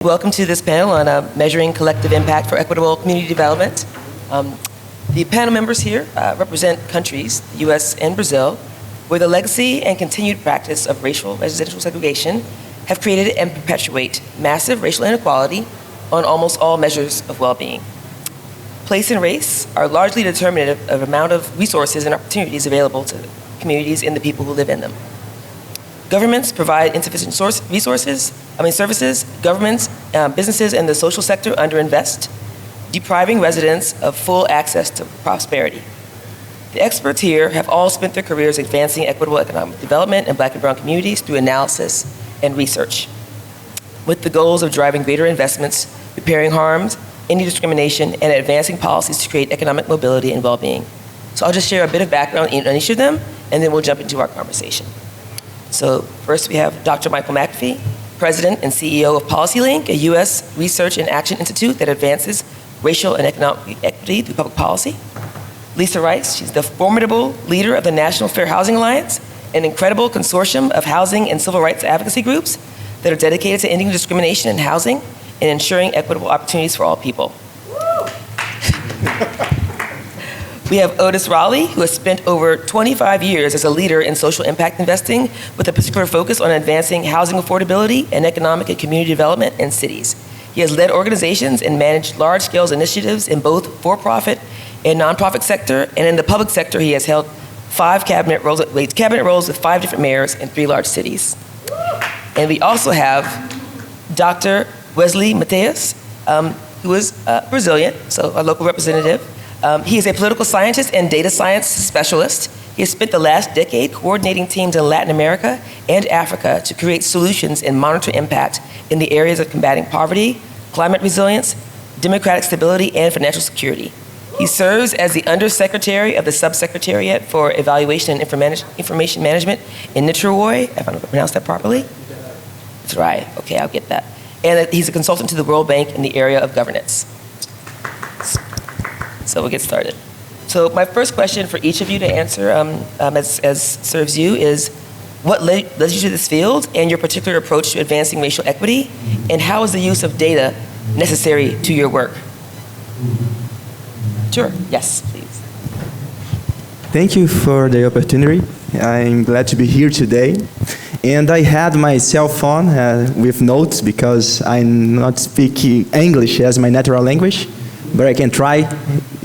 Welcome to this panel on measuring collective impact for equitable community development. The panel members here represent countries, the US and Brazil, where the legacy and continued practice of racial residential segregation have created and perpetuate massive racial inequality on almost all measures of well-being. Place and race are largely determinative of the amount of resources and opportunities available to communities and the people who live in them. Governments provide insufficient services. Governments, businesses, and the social sector underinvest, depriving residents of full access to prosperity. The experts here have all spent their careers advancing equitable economic development in Black and brown communities through analysis and research, with the goals of driving greater investments, repairing harms, ending discrimination, and advancing policies to create economic mobility and well-being. So I'll just share a bit of background on each of them, and then we'll jump into our conversation. So first we have Dr. Michael McAfee, President and CEO of PolicyLink, a US research and action institute that advances racial and economic equity through public policy. Lisa Rice, she's the formidable leader of the National Fair Housing Alliance, an incredible consortium of housing and civil rights advocacy groups that are dedicated to ending discrimination in housing and ensuring equitable opportunities for all people. We have Otis Raleigh, who has spent over 25 years as a leader in social impact investing with a particular focus on advancing housing affordability and economic and community development in cities. He has led organizations and managed large-scale initiatives in both for-profit and nonprofit sector, and in the public sector he has held cabinet roles with 5 different mayors in 3 large cities. And we also have Dr. Wesley Mateus, who is Brazilian, so a local representative. He is a political scientist and data science specialist. He has spent the last decade coordinating teams in Latin America and Africa to create solutions and monitor impact in the areas of combating poverty, climate resilience, democratic stability, and financial security. He serves as the Undersecretary of the Subsecretariat for Evaluation and Information Management in Niterói, if I pronounced that properly. That's right, okay, I'll get that. And he's a consultant to the World Bank in the area of governance. So we'll get started. So my first question for each of you to answer as serves you is, what led you to this field and your particular approach to advancing racial equity, and how is the use of data necessary to your work? Sure, yes, please. Thank you for the opportunity. I'm glad to be here today. And I had my cell phone with notes because I'm not speaking English as my natural language, but I can try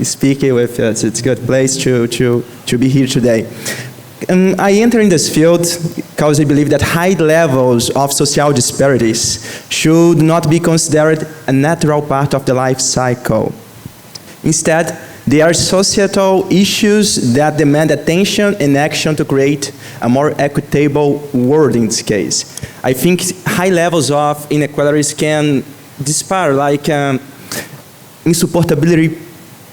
speak it with it's a good place to be here today. I enter in this field because I believe that high levels of social disparities should not be considered a natural part of the life cycle. Instead, they are societal issues that demand attention and action to create a more equitable world in this case. I think high levels of inequalities can disappear like insupportability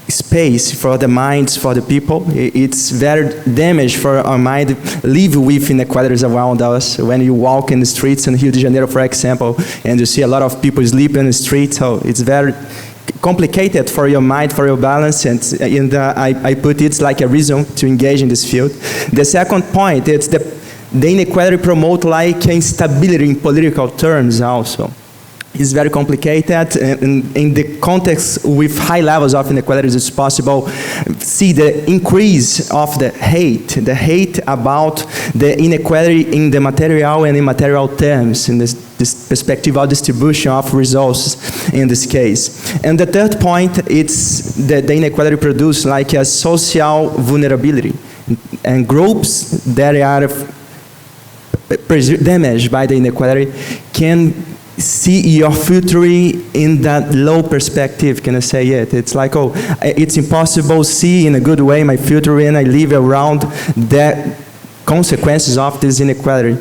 space for the minds, for the people. It's very damage for our mind, live with inequalities around us. When you walk in the streets in Rio de Janeiro, for example, and you see a lot of people sleep in the streets, so it's very complicated for your mind, for your balance, and I put it's like a reason to engage in this field. The second point, it's the inequality promote like instability in political terms also. It's very complicated, and in the context with high levels of inequalities, it's possible see the increase of the hate about the inequality in the material and immaterial terms, in this perspective of distribution of resources in this case. And the third point, it's the inequality produce like a social vulnerability, and groups that are damaged by the inequality can see your future in that low perspective, can I say it? It's like, oh, it's impossible to see in a good way my future, and I live around the consequences of this inequality.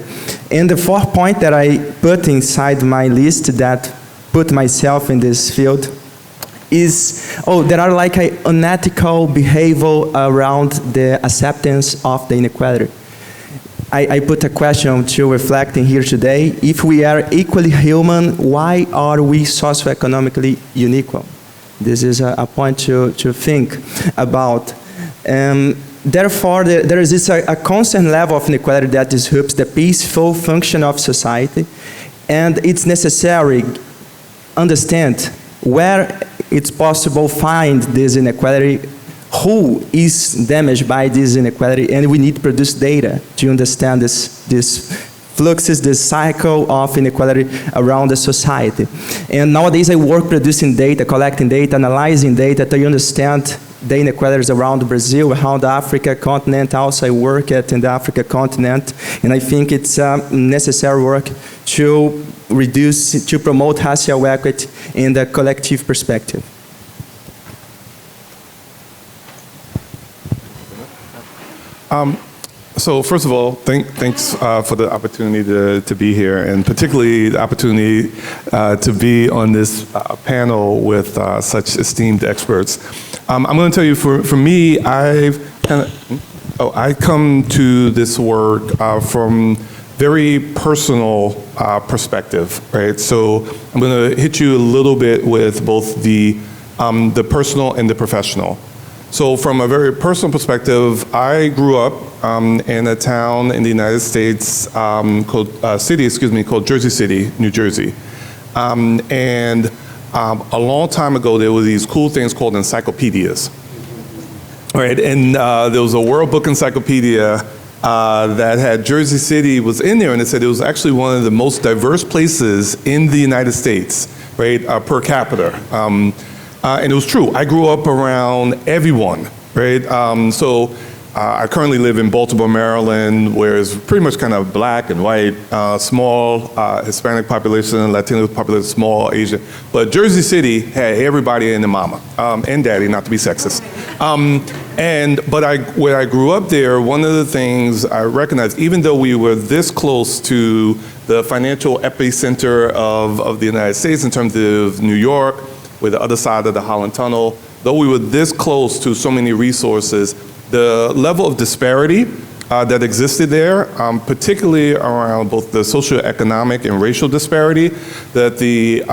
And the fourth point that I put inside my list that put myself in this field is, there are like an unethical behavior around the acceptance of the inequality. I put a question to reflecting here today. If we are equally human, why are we socioeconomically unequal? This is a point to think about. Therefore, there is a constant level of inequality that disrupts the peaceful function of society, and it's necessary understand where it's possible find this inequality, who is damaged by this inequality, and we need to produce data to understand this fluxes, this cycle of inequality around the society. And nowadays I work producing data, collecting data, analyzing data to understand the inequalities around Brazil, around the Africa continent. Also I work in the Africa continent, and I think it's necessary work to reduce, to promote racial equity in the collective perspective. So first of all, thanks for the opportunity to be here, and particularly the opportunity to be on this panel with such esteemed experts. I'm going to tell you, for me, I come to this work from very personal perspective, right? So I'm going to hit you a little bit with both the personal and the professional. So from a very personal perspective, I grew up in a town in the United States called Jersey City, New Jersey. And a long time ago, there were these cool things called encyclopedias. Right, and there was a World Book Encyclopedia that had Jersey City was in there, and it said it was actually one of the most diverse places in the United States, right, per capita. And it was true. I grew up around everyone, right? I currently live in Baltimore, Maryland, where it's pretty much kind of black and white, small Hispanic population, Latino population, small Asian. But Jersey City had everybody and their mama and daddy, not to be sexist. But when I grew up there, one of the things I recognized, even though we were this close to the financial epicenter of the United States in terms of New York, with the other side of the Holland Tunnel, though we were this close to so many resources, the level of disparity that existed there, particularly around both the socioeconomic and racial disparity, that the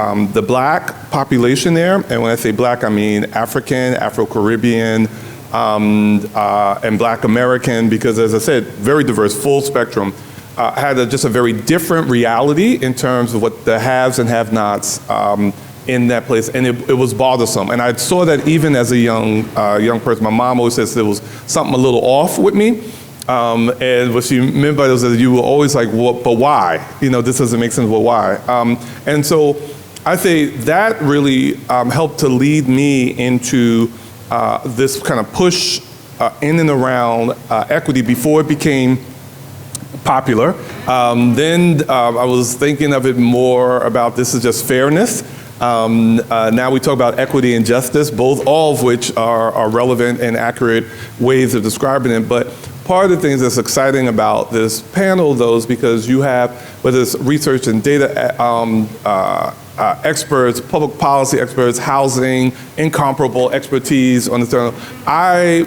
black population there, and when I say black, I mean African, Afro-Caribbean, and black American, because as I said, very diverse, full spectrum, had just a very different reality in terms of what the haves and have-nots in that place, and it was bothersome. And I saw that even as a young person. My mom always says there was something a little off with me, and what she meant by this is you were always like, well, but why? You know, this doesn't make sense, but why? And so I say that really helped to lead me into this kind of push in and around equity before it became popular. Then I was thinking of it more about this is just fairness. Now we talk about equity and justice, all of which are relevant and accurate ways of describing it. But part of the things that's exciting about this panel, though, is because you have, whether it's research and data experts, public policy experts, housing, incomparable expertise on the term.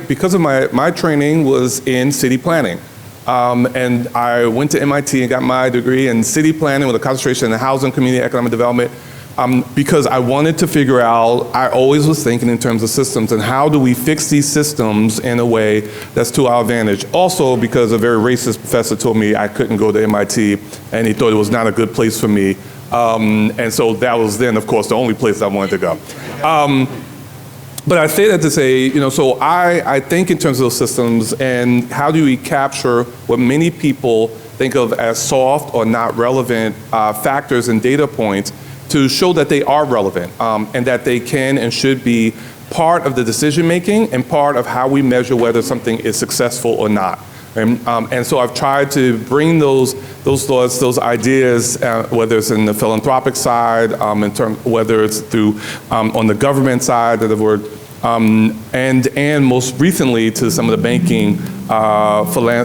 Because of my training was in city planning. And I went to MIT and got my degree in city planning with a concentration in housing, community, economic development. Because I wanted to figure out, I always was thinking in terms of systems and how do we fix these systems in a way that's to our advantage. Also because a very racist professor told me I couldn't go to MIT and he thought it was not a good place for me. And so that was then, of course, the only place I wanted to go. But I say that to say, so I think in terms of those systems and how do we capture what many people think of as soft or not relevant factors and data points to show that they are relevant and that they can and should be part of the decision making and part of how we measure whether something is successful or not. And so I've tried to bring those thoughts, those ideas, whether it's in the philanthropic side, whether it's through on the government side of the word, and most recently to some of the banking,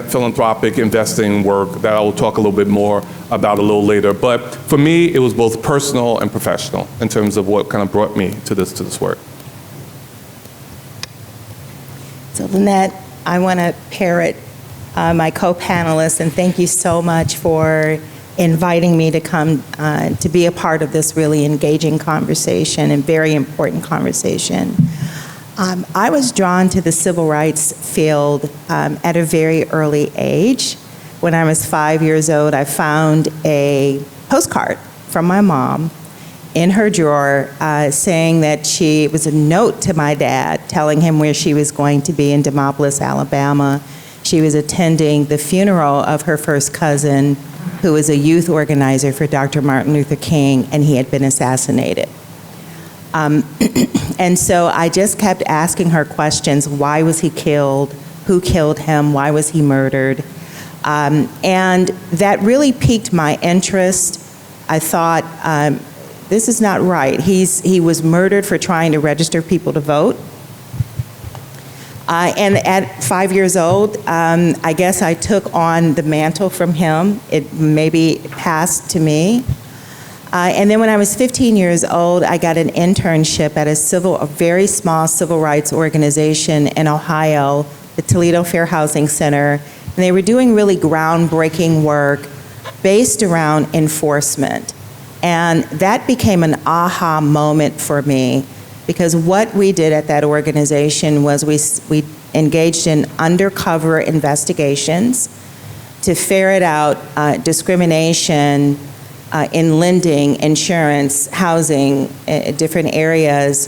philanthropic investing work that I will talk a little bit more about a little later. But for me, it was both personal and professional in terms of what kind of brought me to this work. So Lynette, I want to parrot my co-panelists and thank you so much for inviting me to come to be a part of this really engaging conversation and very important conversation. I was drawn to the civil rights field at a very early age. When I was 5 years old, I found a postcard from my mom, in her drawer saying that it was a note to my dad telling him where she was going to be in Demopolis, Alabama. She was attending the funeral of her first cousin, who was a youth organizer for Dr. Martin Luther King, and he had been assassinated. And so I just kept asking her questions. Why was he killed? Who killed him? Why was he murdered? And that really piqued my interest. I thought, this is not right. He was murdered for trying to register people to vote. And at 5 years old, I guess I took on the mantle from him. It maybe passed to me. And then when I was 15 years old, I got an internship at a very small civil rights organization in Ohio, the Toledo Fair Housing Center. And they were doing really groundbreaking work based around enforcement. And that became an aha moment for me, because what we did at that organization was we engaged in undercover investigations to ferret out discrimination in lending, insurance, housing, different areas.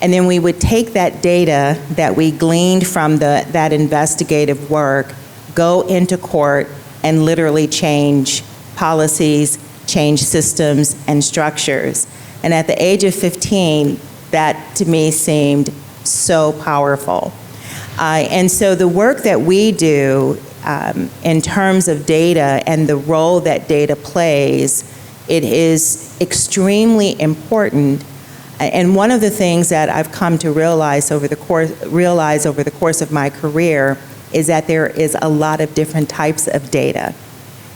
And then we would take that data that we gleaned from that investigative work, go into court, and literally change policies, change systems and structures. And at the age of 15, that to me seemed so powerful. And so the work that we do in terms of data and the role that data plays, it is extremely important. And one of the things that I've come to realize over the course of my career is that there is a lot of different types of data.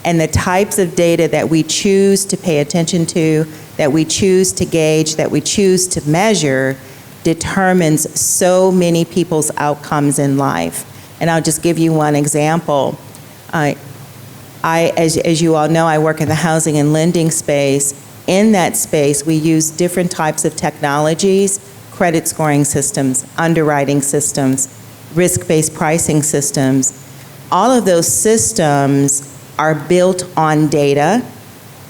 And the types of data that we choose to pay attention to, that we choose to gauge, that we choose to measure, determines so many people's outcomes in life. And I'll just give you one example. As you all know, I work in the housing and lending space. In that space, we use different types of technologies, credit scoring systems, underwriting systems, risk-based pricing systems. All of those systems are built on data,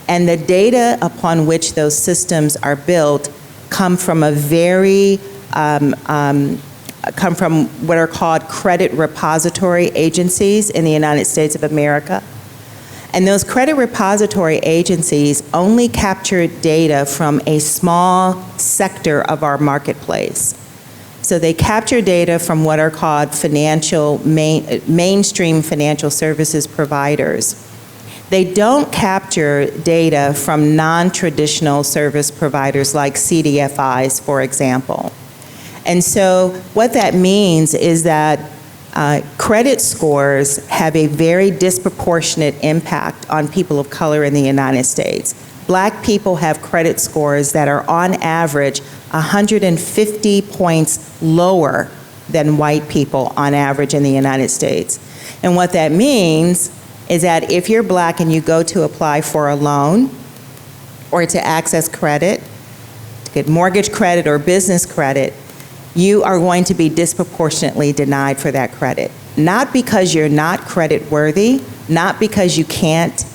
and the data upon which those systems are built come from come from what are called credit repository agencies in the United States of America. And those credit repository agencies only capture data from a small sector of our marketplace. So they capture data from what are called mainstream financial services providers. They don't capture data from non-traditional service providers like CDFIs, for example. And so what that means is that credit scores have a very disproportionate impact on people of color in the United States. Black people have credit scores that are on average 150 points lower than white people on average in the United States. And what that means is that if you're black and you go to apply for a loan or to access credit, to get mortgage credit or business credit, you are going to be disproportionately denied for that credit. Not because you're not credit worthy, not because you can't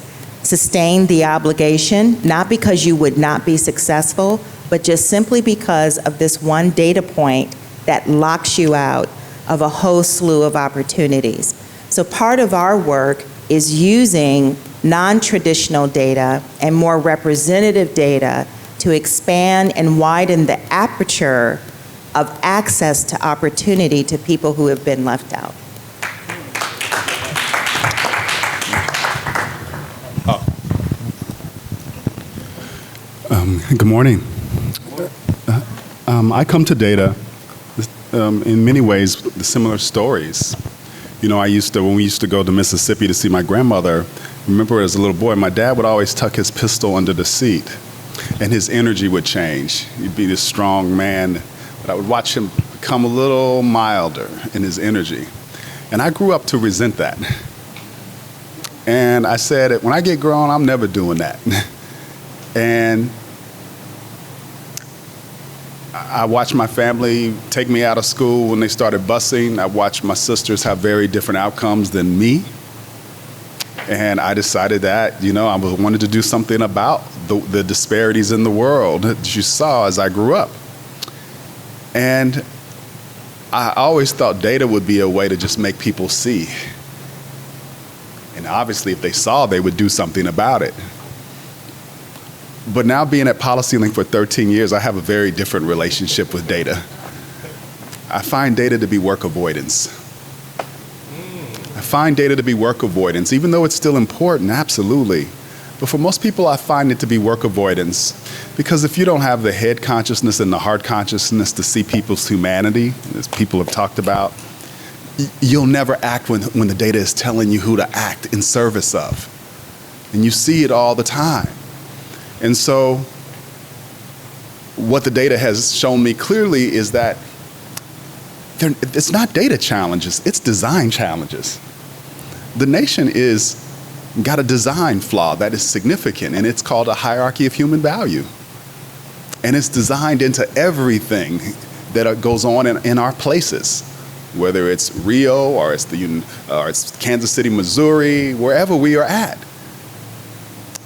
sustain the obligation, not because you would not be successful, but just simply because of this one data point that locks you out of a whole slew of opportunities. So part of our work is using non-traditional data and more representative data to expand and widen the aperture of access to opportunity to people who have been left out. Good morning. I come to data in many ways with similar stories. You know, when we used to go to Mississippi to see my grandmother, remember as a little boy, my dad would always tuck his pistol under the seat, and his energy would change. He'd be this strong man, but I would watch him become a little milder in his energy. And I grew up to resent that. And I said, when I get grown, I'm never doing that. And I watched my family take me out of school when they started busing. I watched my sisters have very different outcomes than me. And I decided that, I wanted to do something about the disparities in the world that you saw as I grew up. And I always thought data would be a way to just make people see. And obviously, if they saw, they would do something about it. But now being at PolicyLink for 13 years, I have a very different relationship with data. I find data to be work avoidance. Even though it's still important, absolutely. But for most people, I find it to be work avoidance. Because if you don't have the head consciousness and the heart consciousness to see people's humanity, as people have talked about, you'll never act when the data is telling you who to act in service of. And you see it all the time. And so what the data has shown me clearly is that it's not data challenges, it's design challenges. The nation got a design flaw that is significant, and it's called a hierarchy of human value. And it's designed into everything that goes on in our places, whether it's Rio or it's Kansas City, Missouri, wherever we are at.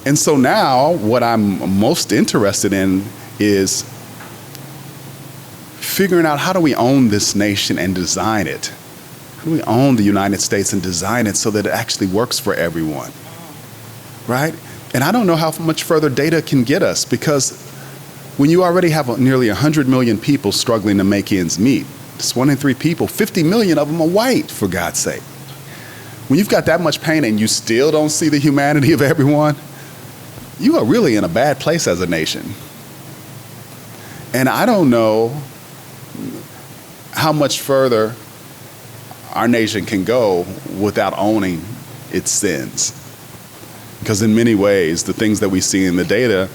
And so now what I'm most interested in is figuring out, how do we own this nation and design it? How do we own the United States and design it so that it actually works for everyone, right? And I don't know how much further data can get us, because when you already have nearly 100 million people struggling to make ends meet, it's 1 in 3 people, 50 million of them are white, for God's sake. When you've got that much pain and you still don't see the humanity of everyone, you are really in a bad place as a nation. And I don't know how much further our nation can go without owning its sins. Because in many ways, the things that we see in the data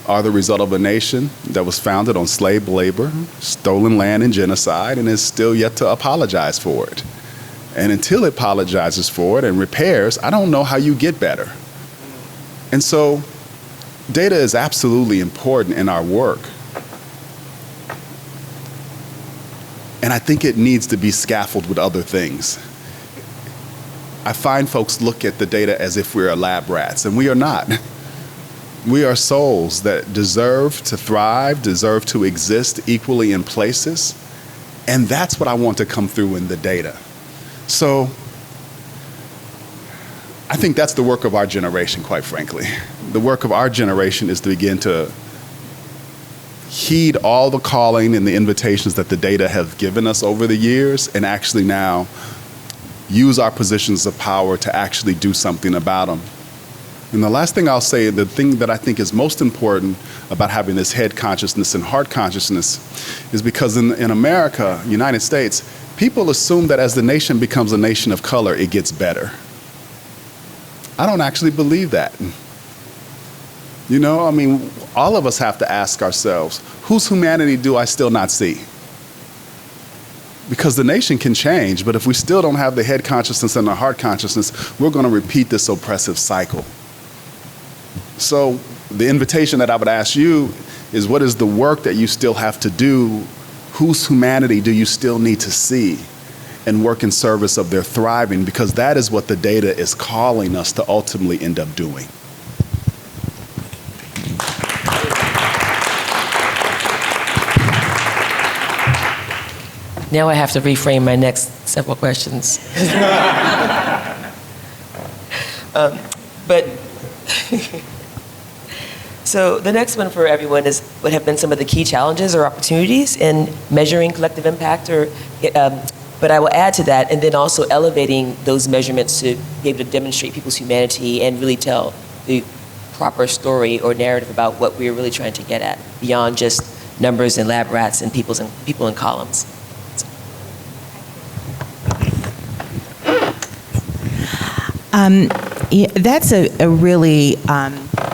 are the result of a nation that was founded on slave labor, stolen land, and genocide, and is still yet to apologize for it. And until it apologizes for it and repairs, I don't know how you get better. And so data is absolutely important in our work. And I think it needs to be scaffolded with other things. I find folks look at the data as if we're lab rats, and we are not. We are souls that deserve to thrive, deserve to exist equally in places, and that's what I want to come through in the data. So I think that's the work of our generation, quite frankly. The work of our generation is to begin to heed all the calling and the invitations that the data have given us over the years, and actually now use our positions of power to actually do something about them. And the last thing I'll say, the thing that I think is most important about having this head consciousness and heart consciousness, is because in America, United States, people assume that as the nation becomes a nation of color, it gets better. I don't actually believe that. All of us have to ask ourselves, whose humanity do I still not see? Because the nation can change, but if we still don't have the head consciousness and the heart consciousness, we're going to repeat this oppressive cycle. So the invitation that I would ask you is, what is the work that you still have to do? Whose humanity do you still need to see and work in service of their thriving? Because that is what the data is calling us to ultimately end up doing. Now I have to reframe my next several questions. So the next one for everyone is, what have been some of the key challenges or opportunities in measuring collective impact, but I will add to that, and then also elevating those measurements to be able to demonstrate people's humanity and really tell the proper story or narrative about what we're really trying to get at, beyond just numbers and lab rats and people in columns. That's a really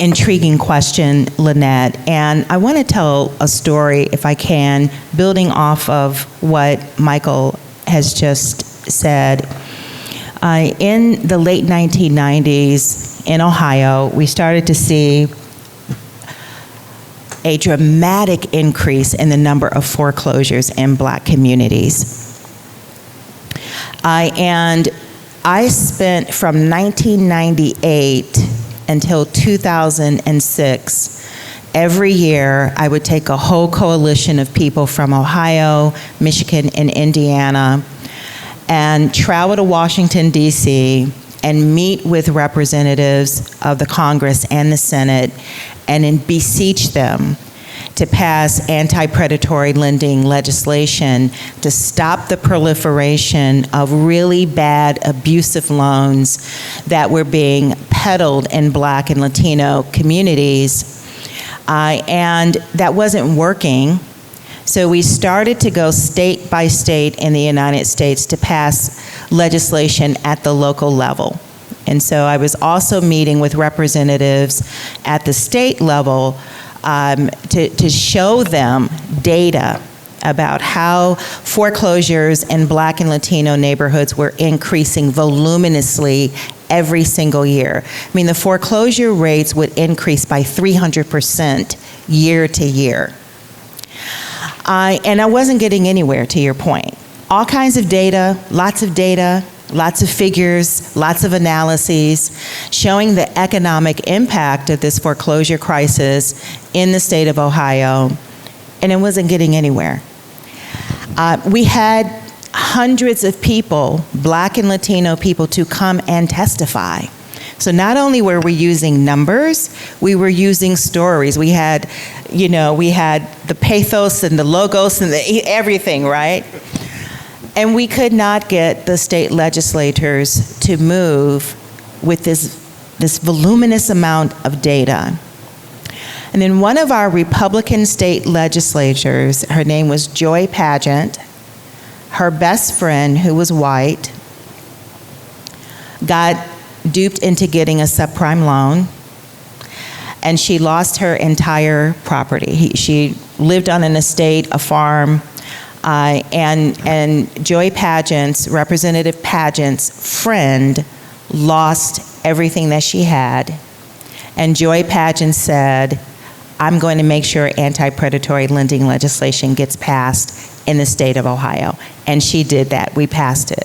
intriguing question, Lynette. And I want to tell a story, if I can, building off of what Michael has just said. In the late 1990s in Ohio, we started to see a dramatic increase in the number of foreclosures in Black communities. And I spent from 1998 until 2006, every year I would take a whole coalition of people from Ohio, Michigan, and Indiana and travel to Washington, D.C., and meet with representatives of the Congress and the Senate and beseech them to pass anti-predatory lending legislation to stop the proliferation of really bad, abusive loans that were being peddled in Black and Latino communities. And that wasn't working. So we started to go state by state in the United States to pass legislation at the local level. And so I was also meeting with representatives at the state level to show them data about how foreclosures in Black and Latino neighborhoods were increasing voluminously every single year. I mean, the foreclosure rates would increase by 300% year to year. And I wasn't getting anywhere, to your point. All kinds of data, lots of figures, lots of analyses showing the economic impact of this foreclosure crisis in the state of Ohio, and it wasn't getting anywhere. We had hundreds of people, Black and Latino people, to come and testify. So not only were we using numbers, we were using stories. We had, we had the pathos and the logos and everything, right? And we could not get the state legislators to move with this voluminous amount of data. And then one of our Republican state legislators, her name was Joy Pageant, her best friend, who was white, got duped into getting a subprime loan, and she lost her entire property. She lived on an estate, a farm, and Joy Pageant's, Representative Pageant's friend lost everything that she had. And Joy Pageant said, I'm going to make sure anti-predatory lending legislation gets passed in the state of Ohio. And she did that. We passed it.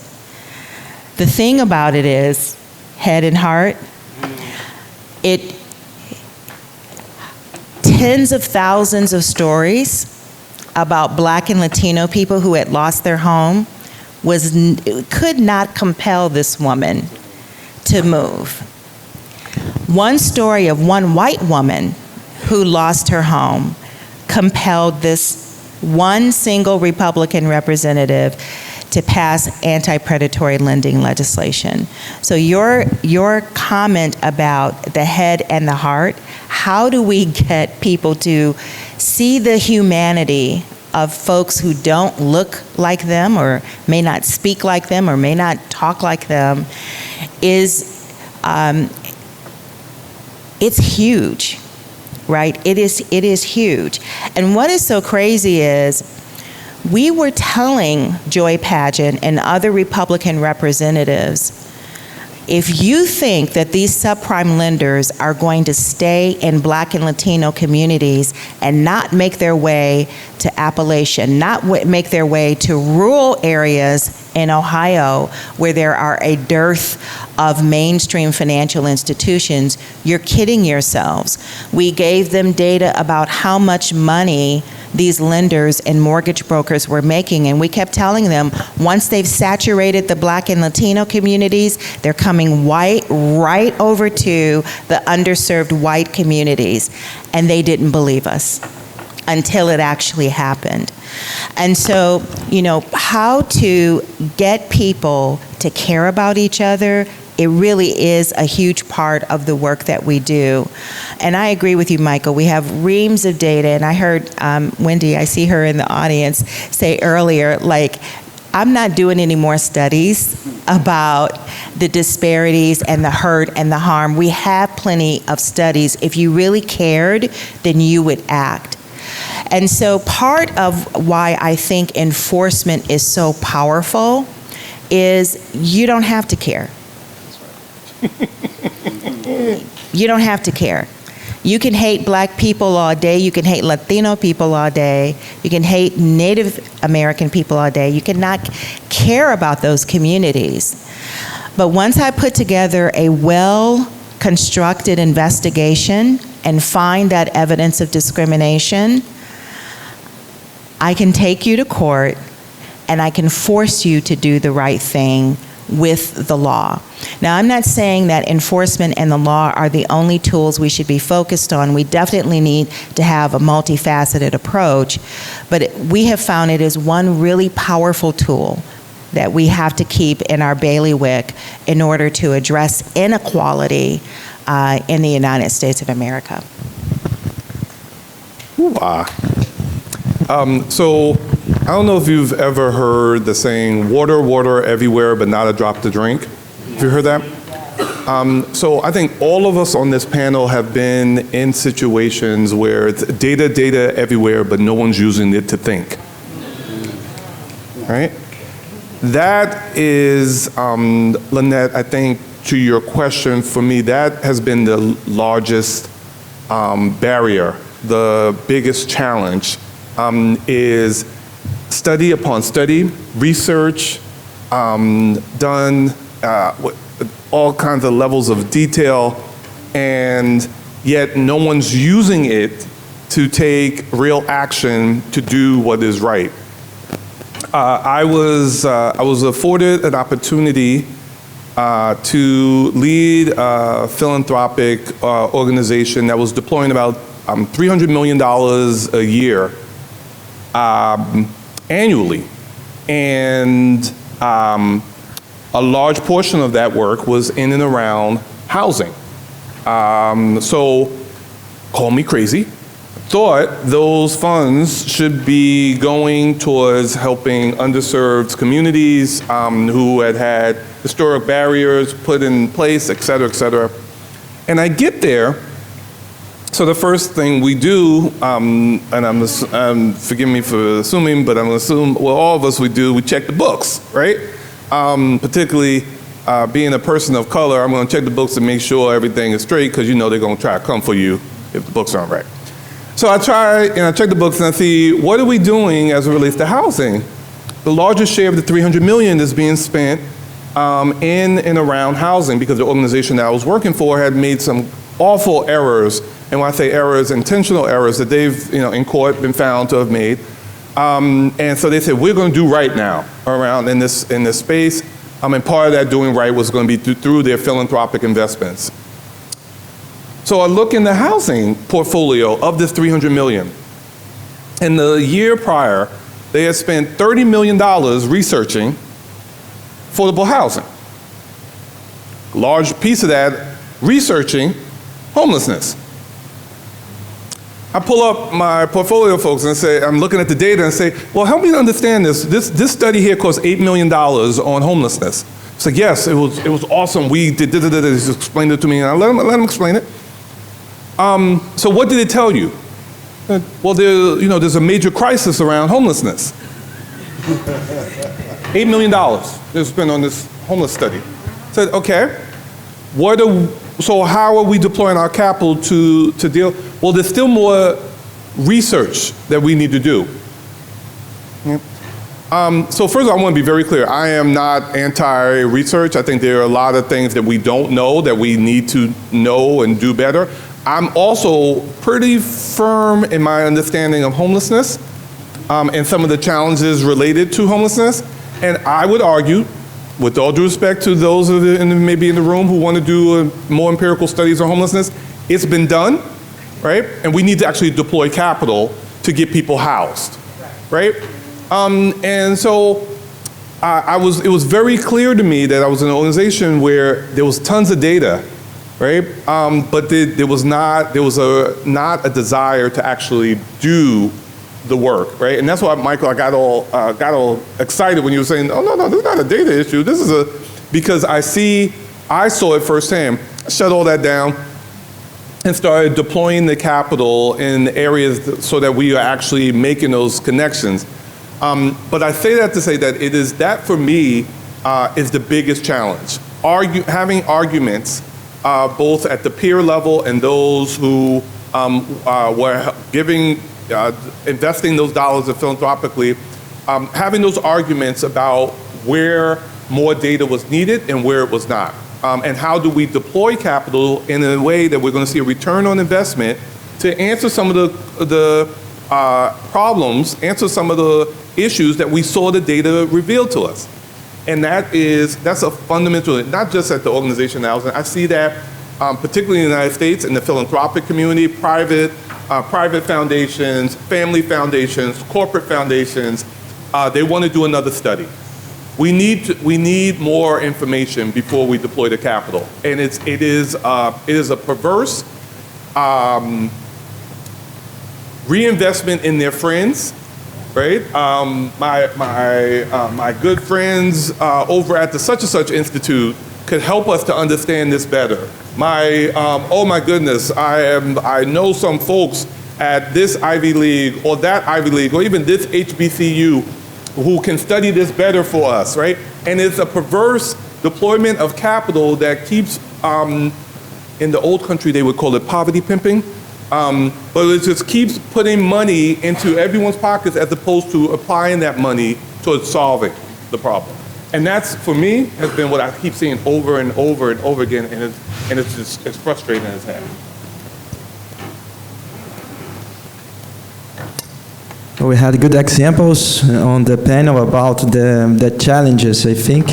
The thing about it is, head and heart, tens of thousands of stories about Black and Latino people who had lost their home could not compel this woman to move. One story of one white woman who lost her home compelled this one single Republican representative to pass anti-predatory lending legislation. So your comment about the head and the heart, how do we get people to see the humanity of folks who don't look like them or may not speak like them or may not talk like them is, it's huge, right? It is huge. And what is so crazy is we were telling Joy Pageant and other Republican representatives, if you think that these subprime lenders are going to stay in Black and Latino communities and not make their way to Appalachia, not make their way to rural areas in Ohio where there are a dearth of mainstream financial institutions, you're kidding yourselves. We gave them data about how much money these lenders and mortgage brokers were making, and we kept telling them once they've saturated the Black and Latino communities, they're coming right over to the underserved white communities, and they didn't believe us until it actually happened. And so, how to get people to care about each other, it really is a huge part of the work that we do. And I agree with you, Michael. We have reams of data, and I heard Wendy, I see her in the audience, say earlier, I'm not doing any more studies about the disparities and the hurt and the harm. We have plenty of studies. If you really cared, then you would act. And so part of why I think enforcement is so powerful is you don't have to care. You don't have to care. You can hate Black people all day. You can hate Latino people all day. You can hate Native American people all day. You cannot care about those communities. But once I put together a well-constructed investigation and find that evidence of discrimination, I can take you to court and I can force you to do the right thing with the law. Now, I'm not saying that enforcement and the law are the only tools we should be focused on. We definitely need to have a multifaceted approach, but we have found it is one really powerful tool that we have to keep in our bailiwick in order to address inequality in the United States of America. Wow. So I don't know if you've ever heard the saying, water, water everywhere, but not a drop to drink. Have you heard that? So I think all of us on this panel have been in situations where it's data, data everywhere, but no one's using it to think. Right? That is, Lynette, I think to your question, for me, that has been the largest barrier, the biggest challenge. Is study upon study, research, done all kinds of levels of detail, and yet no one's using it to take real action to do what is right. I was afforded an opportunity to lead a philanthropic organization that was deploying about $300 million a year annually, and a large portion of that work was in and around housing. So, call me crazy, thought those funds should be going towards helping underserved communities who had historic barriers put in place, et cetera, et cetera. And I get there. So the first thing we do, and forgive me for assuming, but I'm going to assume, well, all of us we check the books, right? Particularly being a person of color, I'm going to check the books to make sure everything is straight, because you know they're going to try to come for you if the books aren't right. So I try and I check the books and I see, what are we doing as it relates to housing? The largest share of the $300 million is being spent in and around housing, because the organization that I was working for had made some awful errors. And when I say errors, intentional errors that they've, in court been found to have made. And so they said, we're going to do right now around in this space. And part of that doing right was going to be through their philanthropic investments. So I look in the housing portfolio of this $300 million. In the year prior, they had spent $30 million researching affordable housing. A large piece of that researching homelessness. I pull up my portfolio, folks, and say, I'm looking at the data and say, well, help me to understand this. This study here cost $8 million on homelessness. It's like, yes, it was awesome. We did this, explained it to me, and I let him explain it. So what did it tell you? Well, there's a major crisis around homelessness. $8 million they spent on this homeless study. I said, okay, so how are we deploying our capital to deal? Well, there's still more research that we need to do. So first of all, I want to be very clear. I am not anti-research. I think there are a lot of things that we don't know that we need to know and do better. I'm also pretty firm in my understanding of homelessness and some of the challenges related to homelessness. And I would argue, with all due respect to those maybe in the room who want to do more empirical studies on homelessness, it's been done, right? And we need to actually deploy capital to get people housed, right? And so it was very clear to me that I was in an organization where there was tons of data, right? But there was not a desire to actually do the work, right? And that's why, Michael, I got all excited when you were saying, oh, no, this is not a data issue. This is because I saw it firsthand. I shut all that down and started deploying the capital in areas so that we are actually making those connections. But I say that to say that that for me is the biggest challenge. Having arguments both at the peer level and those who were investing those dollars philanthropically, having those arguments about where more data was needed and where it was not. And how do we deploy capital in a way that we're going to see a return on investment to answer some of the problems, answer some of the issues that we saw the data reveal to us. And that's a fundamental, not just at the organization now. I see that particularly in the United States, in the philanthropic community, private foundations, family foundations, corporate foundations, they want to do another study. We need more information before we deploy the capital, and it is a perverse reinvestment in their friends, right? My good friends over at the such and such institute could help us to understand this better. Oh my goodness, I know some folks at this Ivy League or that Ivy League or even this HBCU who can study this better for us, right? And it's a perverse deployment of capital that keeps, in the old country they would call it poverty pimping, but it just keeps putting money into everyone's pockets as opposed to applying that money towards solving the problem. And that's, for me, has been what I keep seeing over and over and over again, and it's frustrating as hell. We had good examples on the panel about the challenges, I think.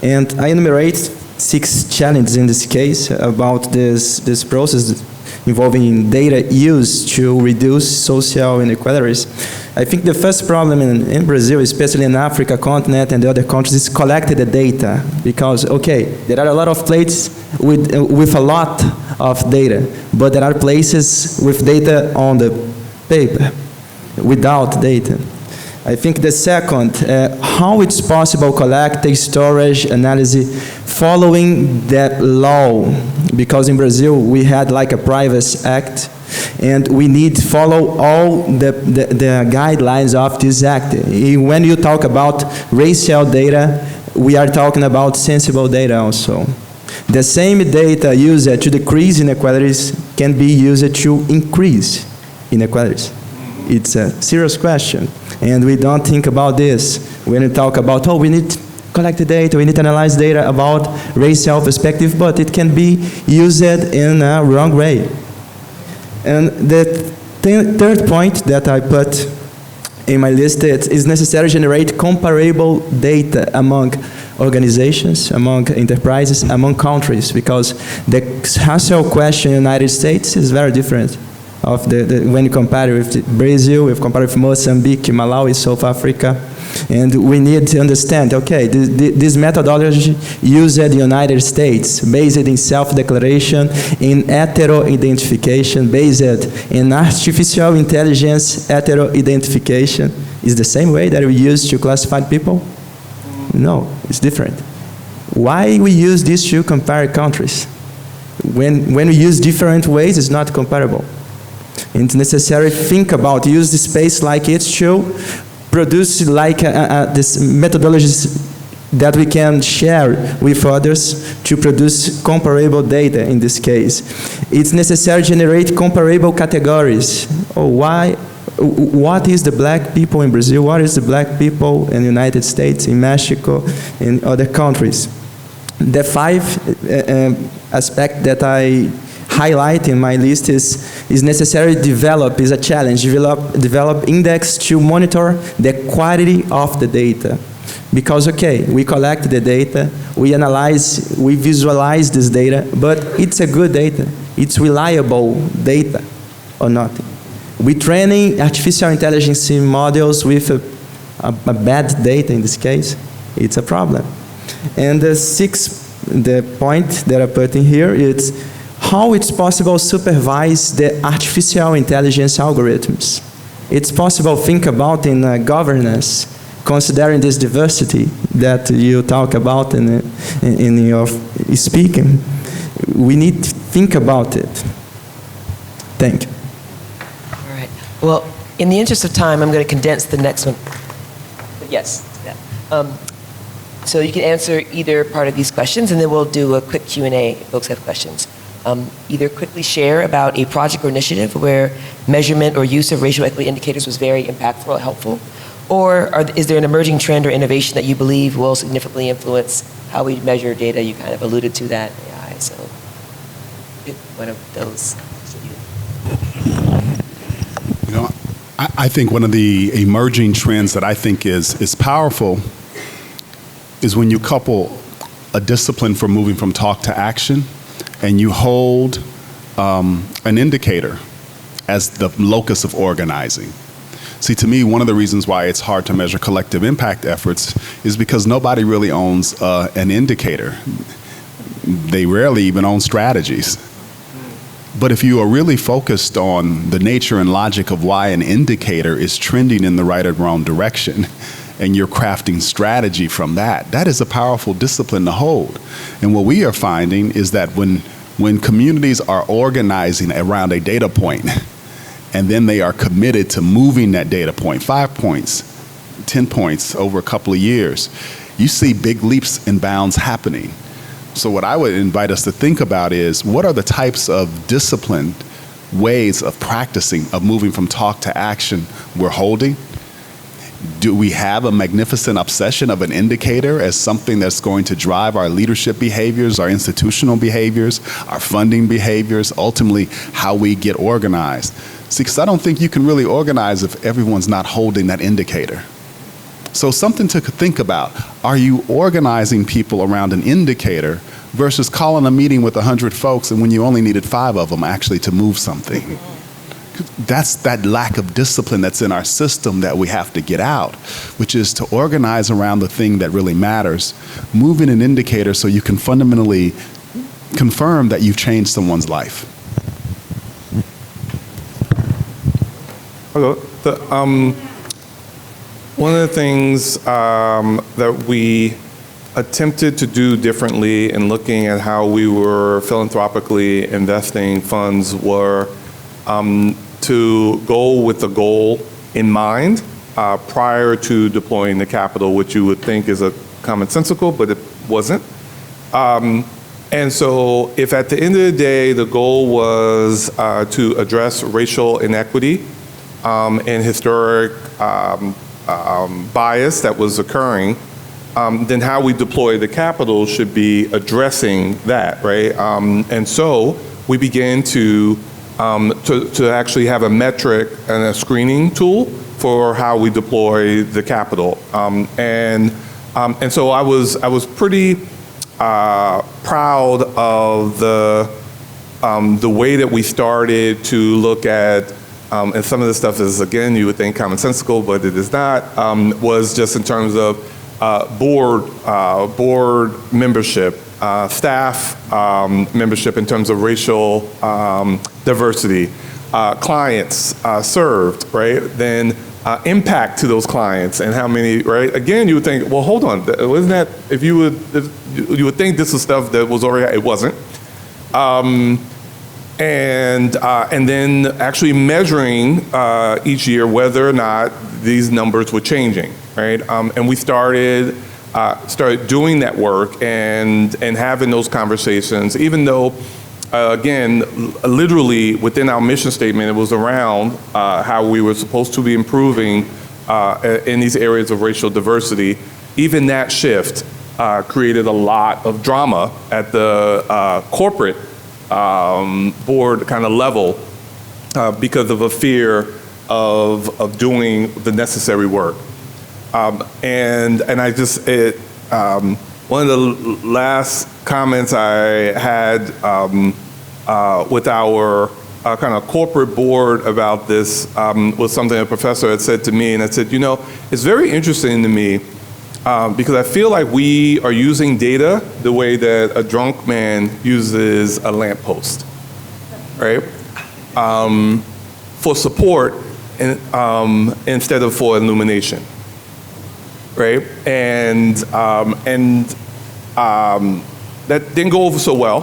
And I enumerate 6 challenges in this case about this process involving data use to reduce social inequalities. I think the first problem in Brazil, especially in Africa continent and the other countries, is collecting the data. Because, okay, there are a lot of places with a lot of data, but there are places with data on the paper, without data. I think the second, how it's possible collect the storage analysis following that law, because in Brazil we had like a Privacy Act, and we need to follow all the guidelines of this act. When you talk about racial data, we are talking about sensible data also. The same data used to decrease inequalities can be used to increase inequalities. It's a serious question, and we don't think about this when we talk about, we need to collect the data, we need to analyze data about racial perspective, but it can be used in a wrong way. And the third point that I put in my list is necessary to generate comparable data among organizations, among enterprises, among countries, because the racial question in the United States is very different. When you compare with Brazil, we've compared with Mozambique, Malawi, South Africa, and we need to understand, okay, this methodology used in the United States, based in self-declaration, in hetero-identification, based in artificial intelligence hetero-identification, is the same way that we use to classify people? No, it's different. Why we use this to compare countries? When we use different ways, it's not comparable. It's necessary to think about, use the space like it to produce like this methodologies that we can share with others to produce comparable data in this case. It's necessary to generate comparable categories. What is the black people in Brazil? What is the black people in the United States, in Mexico, in other countries? The 5 aspect that I highlight in my list is necessary to develop, is a challenge, develop index to monitor the quality of the data. Because, okay, we collect the data, we analyze, we visualize this data, but it's a good data. It's reliable data or not. We training artificial intelligence models with a bad data in this case. It's a problem. And the point that I put in here is how it's possible to supervise the artificial intelligence algorithms. It's possible to think about in governance, considering this diversity that you talk about in your speaking. We need to think about it. Thank you. All right. Well, in the interest of time, I'm going to condense the next one. Yes. Yeah. So you can answer either part of these questions, and then we'll do a quick Q&A if folks have questions. Either quickly share about a project or initiative where measurement or use of racial equity indicators was very impactful or helpful, Is there an emerging trend or innovation that you believe will significantly influence how we measure data? You kind of alluded to that, AI, so pick one of those. You know, I think one of the emerging trends that I think is powerful is when you couple a discipline for moving from talk to action, and you hold an indicator as the locus of organizing. See, to me, one of the reasons why it's hard to measure collective impact efforts is because nobody really owns an indicator. They rarely even own strategies. But if you are really focused on the nature and logic of why an indicator is trending in the right or wrong direction, and you're crafting strategy from that, that is a powerful discipline to hold. And what we are finding is that when communities are organizing around a data point, and then they are committed to moving that data point, 5 points, 10 points over a couple of years, you see big leaps and bounds happening. So what I would invite us to think about is, what are the types of disciplined ways of practicing, of moving from talk to action we're holding? Do we have a magnificent obsession of an indicator as something that's going to drive our leadership behaviors, our institutional behaviors, our funding behaviors, ultimately how we get organized? See, because I don't think you can really organize if everyone's not holding that indicator. So something to think about. Are you organizing people around an indicator versus calling a meeting with 100 folks and when you only needed 5 of them actually to move something? That's that lack of discipline that's in our system that we have to get out, which is to organize around the thing that really matters, moving an indicator so you can fundamentally confirm that you've changed someone's life. One of the things that we attempted to do differently in looking at how we were philanthropically investing funds were to go with the goal in mind prior to deploying the capital, which you would think is a commonsensical, but it wasn't. And so if at the end of the day the goal was to address racial inequity and historic bias that was occurring, then how we deploy the capital should be addressing that, right? And so we began to actually have a metric and a screening tool for how we deploy the capital. And so I was pretty proud of the way that we started to look at, and some of this stuff is, again, you would think commonsensical, but it is not, was just in terms of board membership, staff membership in terms of racial diversity, clients served, right? Then impact to those clients and how many, right? Again, you would think, well, hold on, wasn't that, if you would think this was stuff that was already, it wasn't. And then actually measuring each year whether or not these numbers were changing, right? And we started doing that work and having those conversations, even though, again, literally within our mission statement, it was around how we were supposed to be improving in these areas of racial diversity. Even that shift created a lot of drama at the corporate board kind of level because of a fear of doing the necessary work. And I just, one of the last comments I had with our kind of corporate board about this was something a professor had said to me, and I said, you know, it's very interesting to me because I feel like we are using data the way that a drunk man uses a lamppost, right? For support instead of for illumination, right? And that didn't go over so well,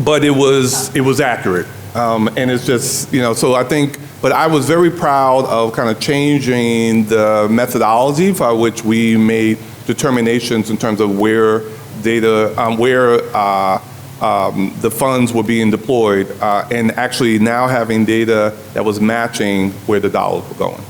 but it was accurate, and it's just, you know, so I think. But I was very proud of kind of changing the methodology by which we made determinations in terms of where data, where the funds were being deployed, and actually now having data that was matching where the dollars were going.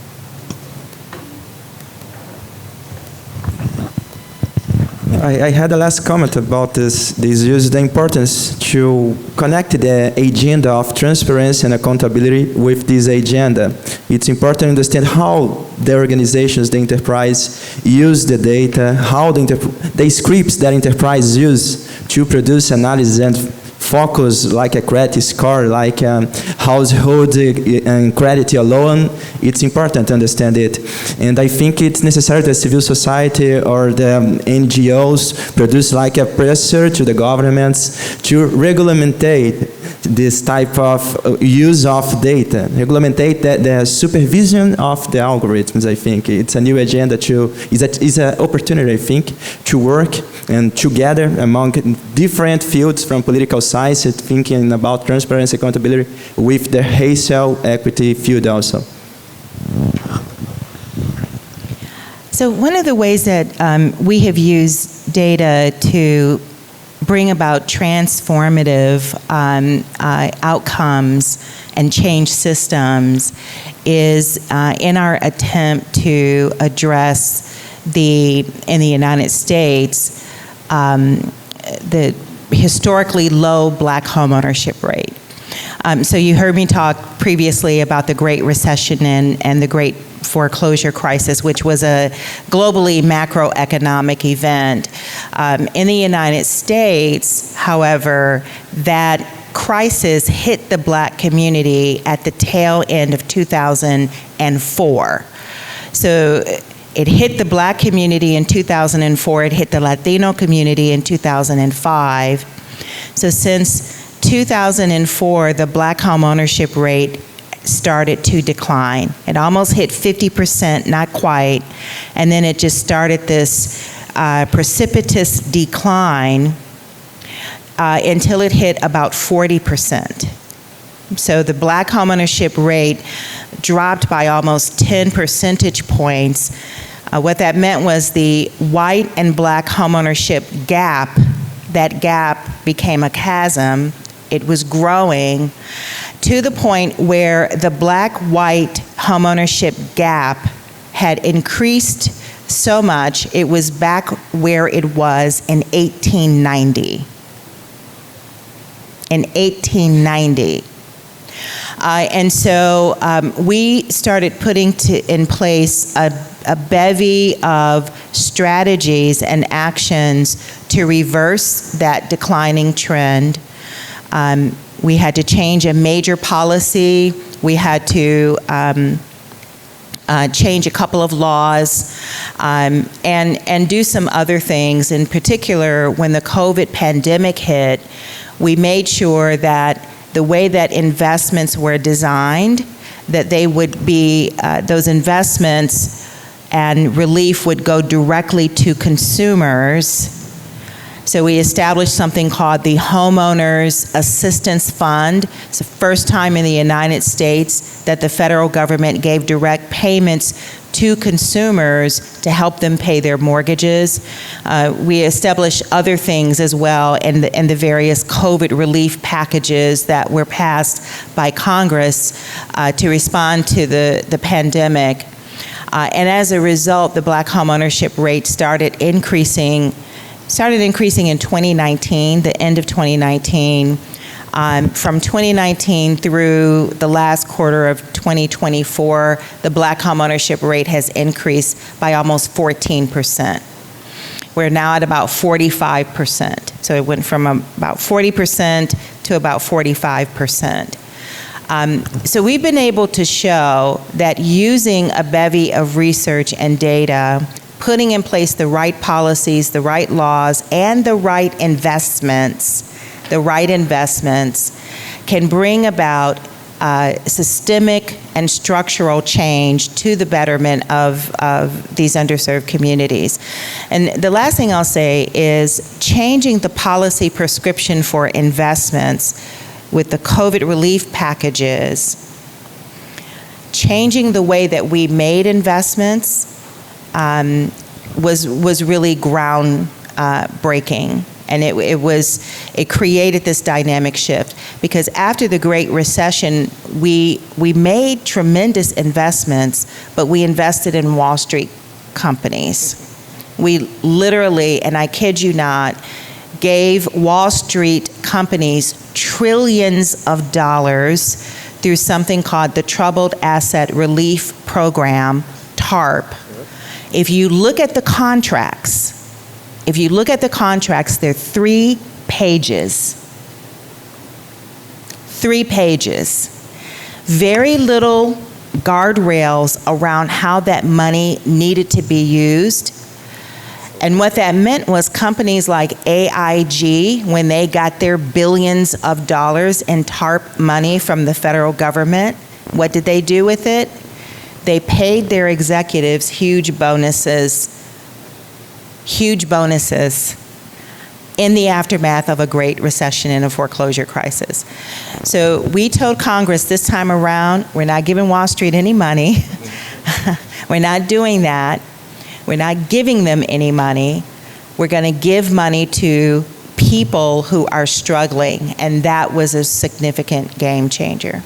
I had a last comment about this use, the importance to connect the agenda of transparency and accountability with this agenda. It's important to understand how the organizations, the enterprise, use the data, how the scripts that enterprise use to produce analysis and focus like a credit score, like household and credit alone. It's important to understand it. And I think it's necessary that civil society or the NGOs produce like a pressure to the governments to regulate this type of use of data, regulate the supervision of the algorithms. I think it's a new agenda is an opportunity, I think, to work and together among different fields from political science, thinking about transparency, accountability with the racial equity field also. So one of the ways that we have used data to bring about transformative outcomes and change systems is in our attempt to address in the United States, the historically low black homeownership rate. So you heard me talk previously about the Great Recession and the Great Foreclosure Crisis, which was a globally macroeconomic event. In the United States, however, that crisis hit the black community at the tail end of 2004. So it hit the black community in 2004, it hit the Latino community in 2005. So since 2004, the black homeownership rate started to decline. It almost hit 50%, not quite, and then it just started this precipitous decline until it hit about 40%. So the black homeownership rate dropped by almost 10 percentage points. What that meant was the white and black homeownership gap, that gap became a chasm. It was growing to the point where the black-white homeownership gap had increased so much, it was back where it was in 1890. In 1890. And so we started putting in place a bevy of strategies and actions to reverse that declining trend. We had to change a major policy. We had to change a couple of laws and do some other things. In particular, when the COVID pandemic hit, we made sure that the way that investments were designed, that they would be, those investments and relief would go directly to consumers. So we established something called the Homeowners Assistance Fund. It's the first time in the United States that the federal government gave direct payments to consumers to help them pay their mortgages. We established other things as well in the various COVID relief packages that were passed by Congress to respond to the pandemic. And as a result, the black homeownership rate started increasing in 2019, the end of 2019. From 2019 through the last quarter of 2024, the black homeownership rate has increased by almost 14%. We're now at about 45%. So it went from about 40% to about 45%. So we've been able to show that using a bevy of research and data, putting in place the right policies, the right laws, and the right investments can bring about systemic and structural change to the betterment of these underserved communities. And the last thing I'll say is changing the policy prescription for investments with the COVID relief packages, changing the way that we made investments was really groundbreaking. And it created this dynamic shift, because after the Great Recession, we made tremendous investments, but we invested in Wall Street companies. We literally, and I kid you not, gave Wall Street companies trillions of dollars through something called the Troubled Asset Relief Program, TARP. If you look at the contracts, they're 3 pages. 3 pages. Very little guardrails around how that money needed to be used. And what that meant was companies like AIG, when they got their billions of dollars in TARP money from the federal government, what did they do with it? They paid their executives huge bonuses in the aftermath of a great recession and a foreclosure crisis. So we told Congress this time around, we're not giving Wall Street any money. We're not doing that. We're not giving them any money. We're going to give money to people who are struggling, and that was a significant game changer.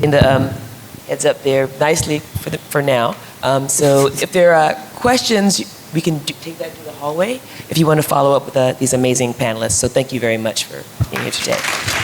In the heads up there nicely for now. So if there are questions, we can take that to the hallway if you want to follow up with these amazing panelists. So thank you very much for being here today.